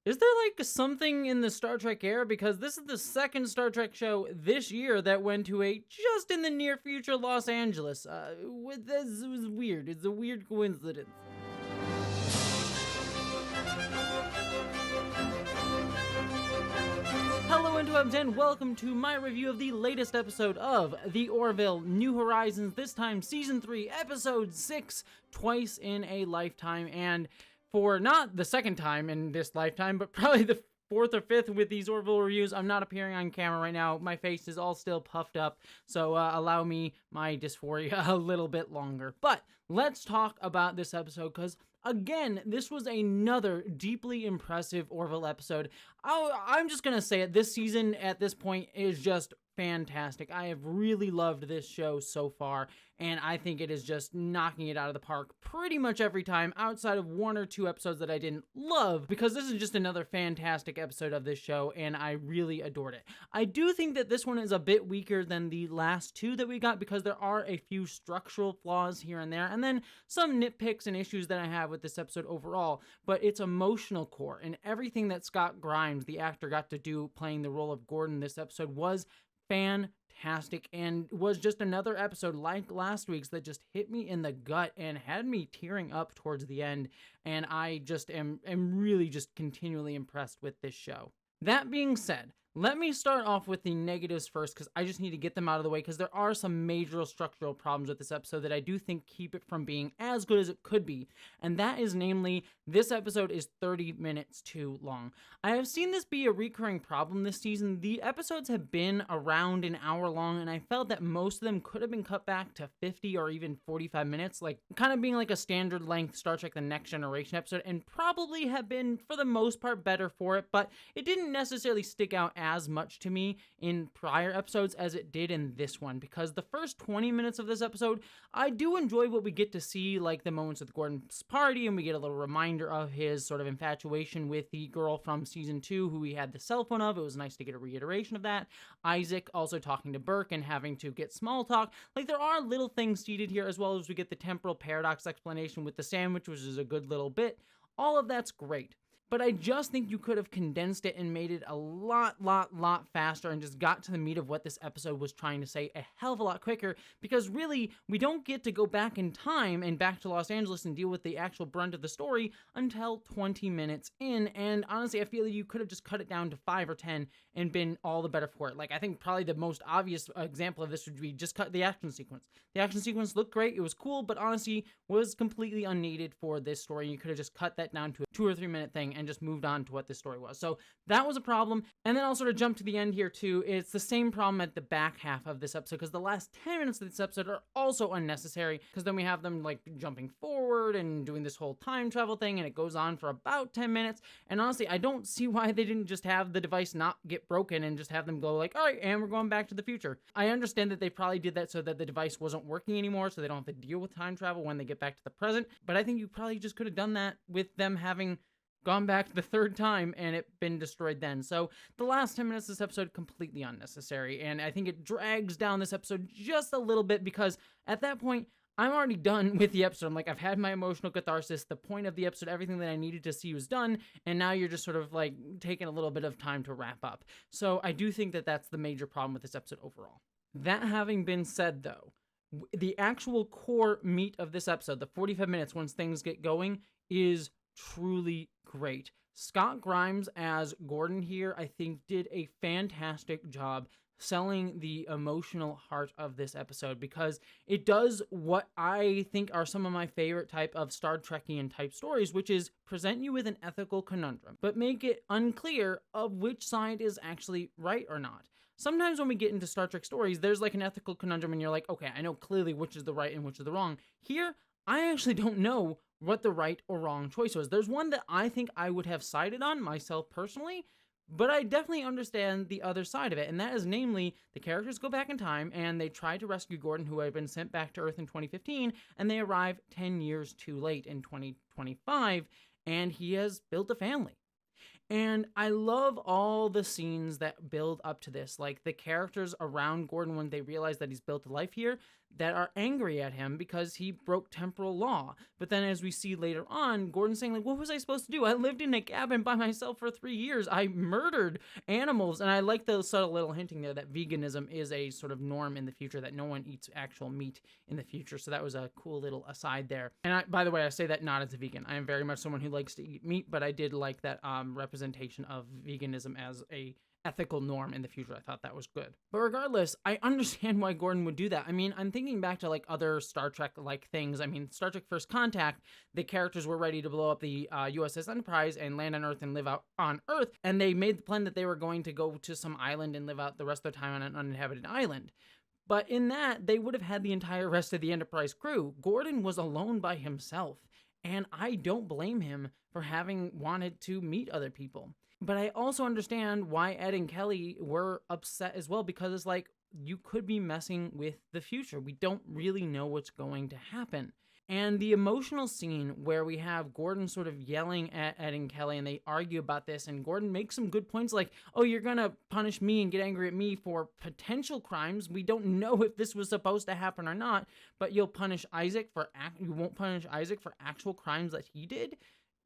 Is there like something in the Star Trek era? Because this is the second Star Trek show this year that went to a just in the near future Los Angeles. This was weird. It's a weird coincidence. Hello interwebs and welcome to my review of the latest episode of the Orville New Horizons, this time Season 3, Episode 6, Twice in a Lifetime, and for not the second time in this lifetime, but probably the fourth or fifth with these Orville reviews, I'm not appearing on camera right now. My face is all still puffed up, so allow me my dysphoria a little bit longer. But let's talk about this episode, because again, this was another deeply impressive Orville episode. I'm just going to say it, this season at this point is just fantastic. I have really loved this show so far, and I think it is just knocking it out of the park pretty much every time, outside of one or two episodes that I didn't love, because this is just another fantastic episode of this show, and I really adored it. I do think that this one is a bit weaker than the last two that we got, because there are a few structural flaws here and there, and then some nitpicks and issues that I have with this episode overall, but its emotional core and everything that Scott Grimes, the actor, got to do playing the role of Gordon this episode was fantastic, and was just another episode like last week's that just hit me in the gut and had me tearing up towards the end, and I just am really just continually impressed with this show. That being said, let me start off with the negatives first, because I just need to get them out of the way, because there are some major structural problems with this episode that I do think keep it from being as good as it could be, and that is namely, this episode is 30 minutes too long. I have seen this be a recurring problem this season. The episodes have been around an hour long, and I felt that most of them could have been cut back to 50 or even 45 minutes, like kind of being like a standard length Star Trek The Next Generation episode, and probably have been, for the most part, better for it, but it didn't necessarily stick out as much to me in prior episodes as it did in this one, because the first 20 minutes of this episode, I do enjoy what we get to see, like the moments with Gordon's party, and we get a little reminder of his sort of infatuation with the girl from season 2 who he had the cell phone of. It was nice to get a reiteration of that. Isaac also talking to Burke and having to get small talk. Like, there are little things seeded here, as well as we get the temporal paradox explanation with the sandwich, which is a good little bit. All of that's great. But I just think you could have condensed it and made it a lot faster and just got to the meat of what this episode was trying to say a hell of a lot quicker, because really, we don't get to go back in time and back to Los Angeles and deal with the actual brunt of the story until 20 minutes in, and honestly, I feel like you could have just cut it down to 5 or 10 and been all the better for it. Like, I think probably the most obvious example of this would be just cut the action sequence. The action sequence looked great, it was cool, but honestly, was completely unneeded for this story, and you could have just cut that down to a 2 or 3 minute thing and just moved on to what this story was. So that was a problem. And then I'll sort of jump to the end here too. It's the same problem at the back half of this episode, because the last 10 minutes of this episode are also unnecessary, because then we have them like jumping forward and doing this whole time travel thing, and it goes on for about 10 minutes. And honestly, I don't see why they didn't just have the device not get broken and just have them go like, all right, and we're going back to the future. I understand that they probably did that so that the device wasn't working anymore, so they don't have to deal with time travel when they get back to the present. But I think you probably just could have done that with them having gone back the third time and it been destroyed then. So the last 10 minutes of this episode, completely unnecessary, and I think it drags down this episode just a little bit, because at that point, I'm already done with the episode. I'm like, I've had my emotional catharsis, the point of the episode, everything that I needed to see was done, and now you're just sort of like taking a little bit of time to wrap up. So I do think that that's the major problem with this episode overall. That having been said though, the actual core meat of this episode, the 45 minutes once things get going, is truly great. Scott Grimes as Gordon here, I think, did a fantastic job selling the emotional heart of this episode, because it does what I think are some of my favorite type of Star Trekian type stories, which is present you with an ethical conundrum, but make it unclear of which side is actually right or not. Sometimes when we get into Star Trek stories, there's like an ethical conundrum and you're like, okay, I know clearly which is the right and which is the wrong. Here, I actually don't know what the right or wrong choice was. There's one that I think I would have sided on myself personally, but I definitely understand the other side of it, and that is namely, the characters go back in time and they try to rescue Gordon, who had been sent back to Earth in 2015, and they arrive 10 years too late in 2025, and he has built a family. And I love all the scenes that build up to this, like the characters around Gordon when they realize that he's built a life here. that are angry at him because he broke temporal law. But then as we see later on, Gordon's saying, like, what was I supposed to do? I lived in a cabin by myself for 3 years. I murdered animals. And I like the subtle little hinting there that veganism is a sort of norm in the future, that no one eats actual meat in the future. So that was a cool little aside there. And by the way, I say that not as a vegan. I am very much someone who likes to eat meat, but I did like that representation of veganism as a ethical norm in the future. I thought that was good. But regardless, I understand why Gordon would do that. I mean, I'm thinking back to like other Star Trek like things. I mean, Star Trek First Contact, the characters were ready to blow up the USS Enterprise and land on Earth and live out on Earth, and they made the plan that they were going to go to some island and live out the rest of their time on an uninhabited island. But in that, they would have had the entire rest of the Enterprise crew. Gordon was alone by himself, and I don't blame him for having wanted to meet other people. But I also understand why Ed and Kelly were upset as well, because it's like, you could be messing with the future. We don't really know what's going to happen. And the emotional scene where we have Gordon sort of yelling at Ed and Kelly and they argue about this, and Gordon makes some good points like, oh, you're gonna punish me and get angry at me for potential crimes. We don't know if this was supposed to happen or not, but you'll punish Isaac for you won't punish Isaac for actual crimes that he did.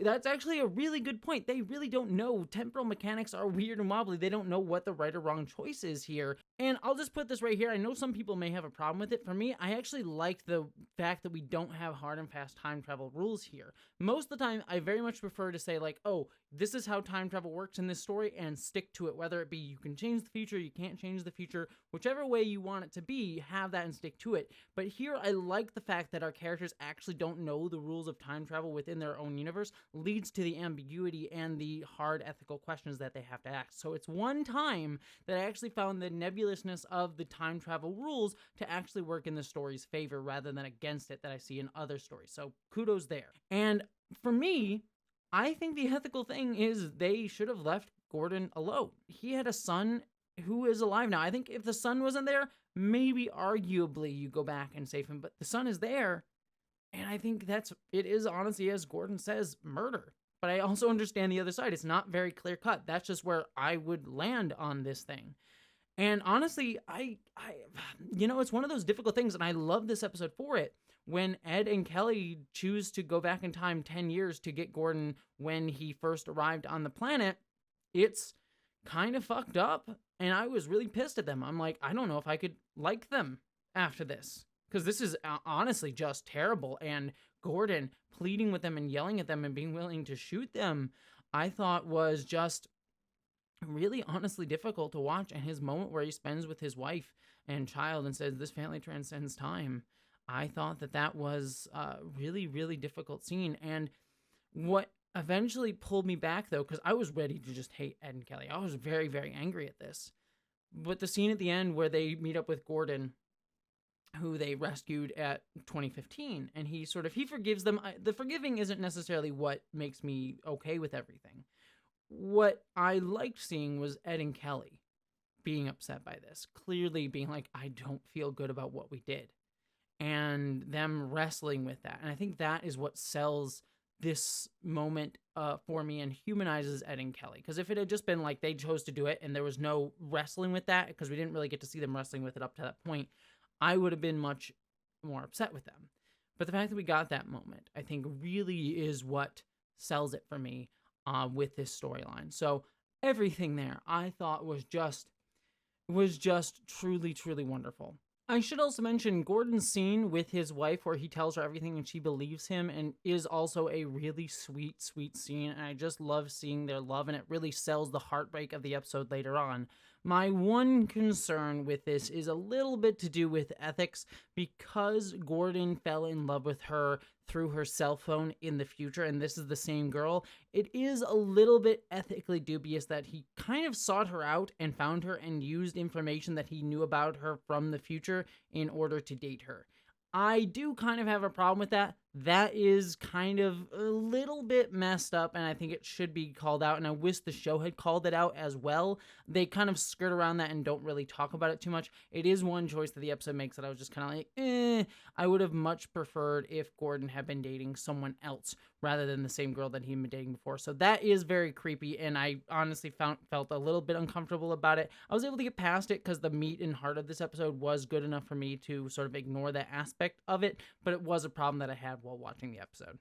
That's actually a really good point. They really don't know. Temporal mechanics are weird and wobbly. They don't know what the right or wrong choice is here. And I'll just put this right here. I know some people may have a problem with it. For me, I actually like the fact that we don't have hard and fast time travel rules here. Most of the time, I very much prefer to say like, oh, this is how time travel works in this story, and stick to it. Whether it be you can change the future, you can't change the future, whichever way you want it to be, have that and stick to it. But here, I like the fact that our characters actually don't know the rules of time travel within their own universe, leads to the ambiguity and the hard ethical questions that they have to ask. So it's one time that I actually found the nebulousness of the time travel rules to actually work in the story's favor rather than against it that I see in other stories. So kudos there. And for me, I think the ethical thing is they should have left Gordon alone. He had a son who is alive now. I think if the son wasn't there, maybe arguably you go back and save him, but the son is there. And I think it is honestly, as Gordon says, murder. But I also understand the other side. It's not very clear cut. That's just where I would land on this thing. And honestly, it's one of those difficult things, and I love this episode for it. When Ed and Kelly choose to go back in time 10 years to get Gordon when he first arrived on the planet, it's kind of fucked up. And I was really pissed at them. I'm like, I don't know if I could like them after this, because this is honestly just terrible. And Gordon pleading with them and yelling at them and being willing to shoot them, I thought was just really honestly difficult to watch. And his moment where he spends with his wife and child and says, this family transcends time, I thought that was a really, really difficult scene. And what eventually pulled me back, though, because I was ready to just hate Ed and Kelly. I was very, very angry at this. But the scene at the end where they meet up with Gordon, who they rescued at 2015, and he forgives them. The forgiving isn't necessarily what makes me okay with everything. What I liked seeing was Ed and Kelly being upset by this, clearly being like, I don't feel good about what we did, and them wrestling with that. And I think that is what sells this moment for me and humanizes Ed and Kelly. Because if it had just been like they chose to do it and there was no wrestling with that, because we didn't really get to see them wrestling with it up to that point, I would have been much more upset with them. But the fact that we got that moment, I think, really is what sells it for me with this storyline. So everything there I thought was just truly, truly wonderful. I should also mention Gordon's scene with his wife where he tells her everything and she believes him, and is also a really sweet, sweet scene. And I just love seeing their love, and it really sells the heartbreak of the episode later on. My one concern with this is a little bit to do with ethics, because Gordon fell in love with her through her cell phone in the future, and this is the same girl. It is a little bit ethically dubious that he kind of sought her out and found her and used information that he knew about her from the future in order to date her. I do kind of have a problem with that. that is kind of a little bit messed up, and I think it should be called out, and I wish the show had called it out as well. They kind of skirt around that and don't really talk about it too much. It is one choice that the episode makes that I was just kind of like, I would have much preferred if Gordon had been dating someone else rather than the same girl that he'd been dating before. So that is very creepy, and I honestly felt a little bit uncomfortable about it. I was able to get past it because the meat and heart of this episode was good enough for me to sort of ignore that aspect of it, but it was a problem that I had while watching the episode.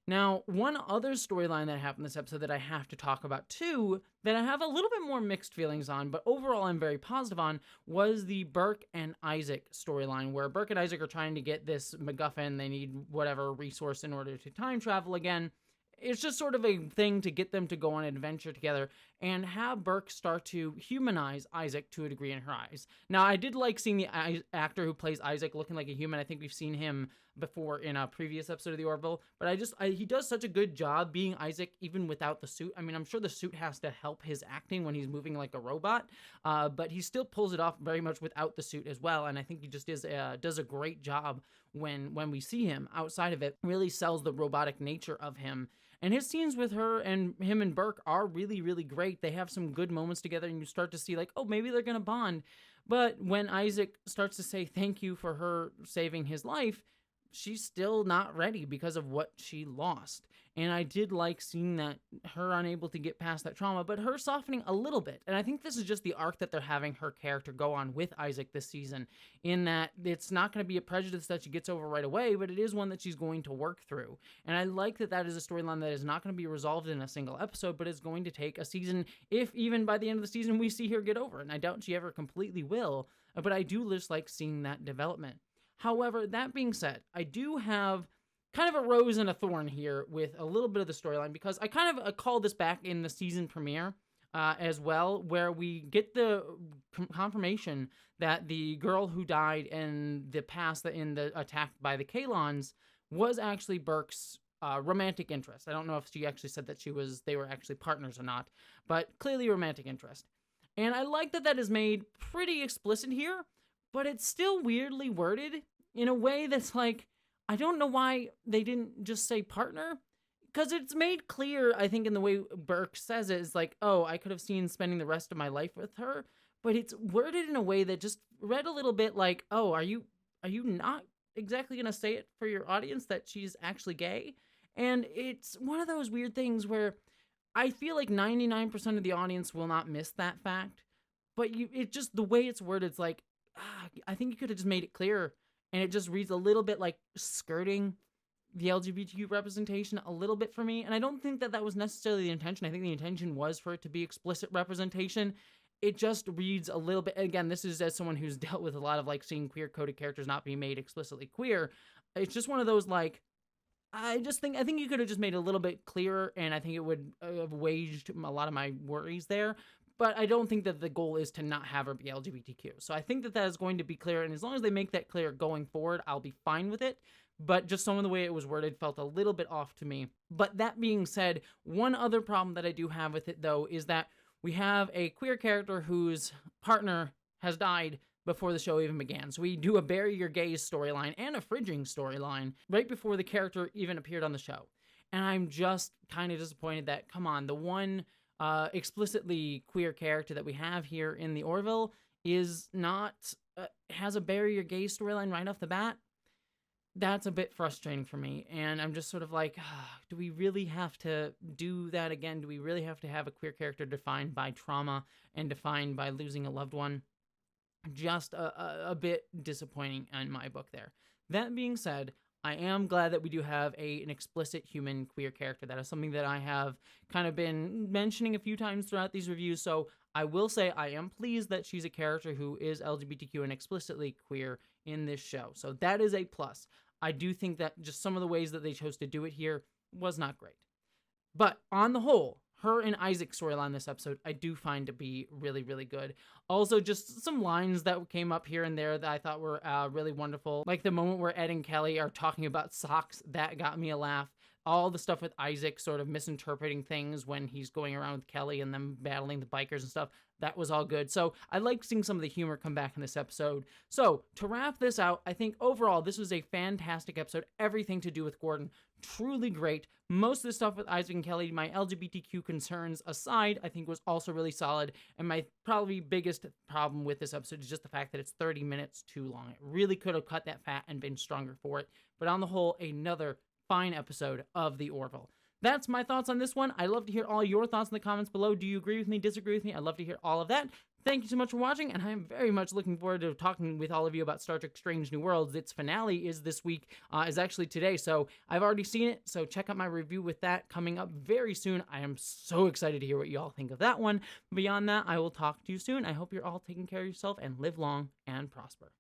Now, one other storyline that happened this episode that I have to talk about too, that I have a little bit more mixed feelings on, but overall I'm very positive on, was the Burke and Isaac storyline, where Burke and Isaac are trying to get this MacGuffin. They need whatever resource in order to time travel again. It's just sort of a thing to get them to go on an adventure together and have Burke start to humanize Isaac to a degree in her eyes. Now, I did like seeing the actor who plays Isaac looking like a human. I think we've seen him before in a previous episode of the Orville, but he does such a good job being Isaac even without the suit. I mean, I'm sure the suit has to help his acting when he's moving like a robot, but he still pulls it off very much without the suit as well, and I think he just does a great job when we see him. Outside of it, really sells the robotic nature of him. And his scenes with her and him and Burke are really, really great. They have some good moments together, and you start to see like, oh, maybe they're going to bond. But when Isaac starts to say thank you for her saving his life, she's still not ready because of what she lost. And I did like seeing that, her unable to get past that trauma, but her softening a little bit. And I think this is just the arc that they're having her character go on with Isaac this season, in that it's not going to be a prejudice that she gets over right away, but it is one that she's going to work through. And I like that that is a storyline that is not going to be resolved in a single episode, but is going to take a season, if even by the end of the season we see her get over it. And I doubt she ever completely will, but I do just like seeing that development. However, that being said, I do have kind of a rose and a thorn here with a little bit of the storyline, because I kind of called this back in the season premiere as well, where we get the confirmation that the girl who died in the past, in the attack by the Kalons, was actually Burke's romantic interest. I don't know if she actually said that they were actually partners or not, but clearly romantic interest. And I like that that is made pretty explicit here, but it's still weirdly worded in a way that's like, I don't know why they didn't just say partner, because it's made clear, I think, in the way Burke says it, is like, oh, I could have seen spending the rest of my life with her, but it's worded in a way that just read a little bit like, oh, are you not exactly going to say it for your audience that she's actually gay? And it's one of those weird things where I feel like 99% of the audience will not miss that fact, but it just, the way it's worded, it's like, I think you could have just made it clearer. And it just reads a little bit like skirting the LGBTQ representation a little bit for me. And I don't think that that was necessarily the intention. I think the intention was for it to be explicit representation. It just reads a little bit, again, this is as someone who's dealt with a lot of like seeing queer coded characters not being made explicitly queer. It's just one of those like, I think you could have just made it a little bit clearer, and I think it would have waged a lot of my worries there. But I don't think that the goal is to not have her be LGBTQ. So I think that that is going to be clear, and as long as they make that clear going forward, I'll be fine with it. But just some of the way it was worded felt a little bit off to me. But that being said, one other problem that I do have with it, though, is that we have a queer character whose partner has died before the show even began. So we do a bury your gays storyline and a fridging storyline right before the character even appeared on the show. And I'm just kind of disappointed that, come on, the one explicitly queer character that we have here in the Orville is not, has a bury your gays storyline right off the bat. That's a bit frustrating for me. And I'm just sort of like, do we really have to do that again? Do we really have to have a queer character defined by trauma and defined by losing a loved one? Just a bit disappointing in my book there. That being said, I am glad that we do have an explicit human queer character. That is something that I have kind of been mentioning a few times throughout these reviews, so I will say I am pleased that she's a character who is LGBTQ and explicitly queer in this show. So that is a plus. I do think that just some of the ways that they chose to do it here was not great. But on the whole, her and Isaac's storyline this episode, I do find to be really, really good. Also, just some lines that came up here and there that I thought were really wonderful. Like the moment where Ed and Kelly are talking about socks, that got me a laugh. all the stuff with Isaac sort of misinterpreting things when he's going around with Kelly and them battling the bikers and stuff. That was all good. So I like seeing some of the humor come back in this episode. So to wrap this out, I think overall this was a fantastic episode. Everything to do with Gordon, truly great. Most of the stuff with Isaac and Kelly, my LGBTQ concerns aside, I think was also really solid. And my probably biggest problem with this episode is just the fact that it's 30 minutes too long. It really could have cut that fat and been stronger for it. But on the whole, another fine episode of The Orville. That's my thoughts on this one. I'd love to hear all your thoughts in the comments below. Do you agree with me, disagree with me? I'd love to hear all of that. Thank you so much for watching, and I am very much looking forward to talking with all of you about Star Trek Strange New Worlds. Its finale is this week, is actually today, so I've already seen it, so check out my review with that coming up very soon. I am so excited to hear what you all think of that one. Beyond that, I will talk to you soon. I hope you're all taking care of yourself and live long and prosper.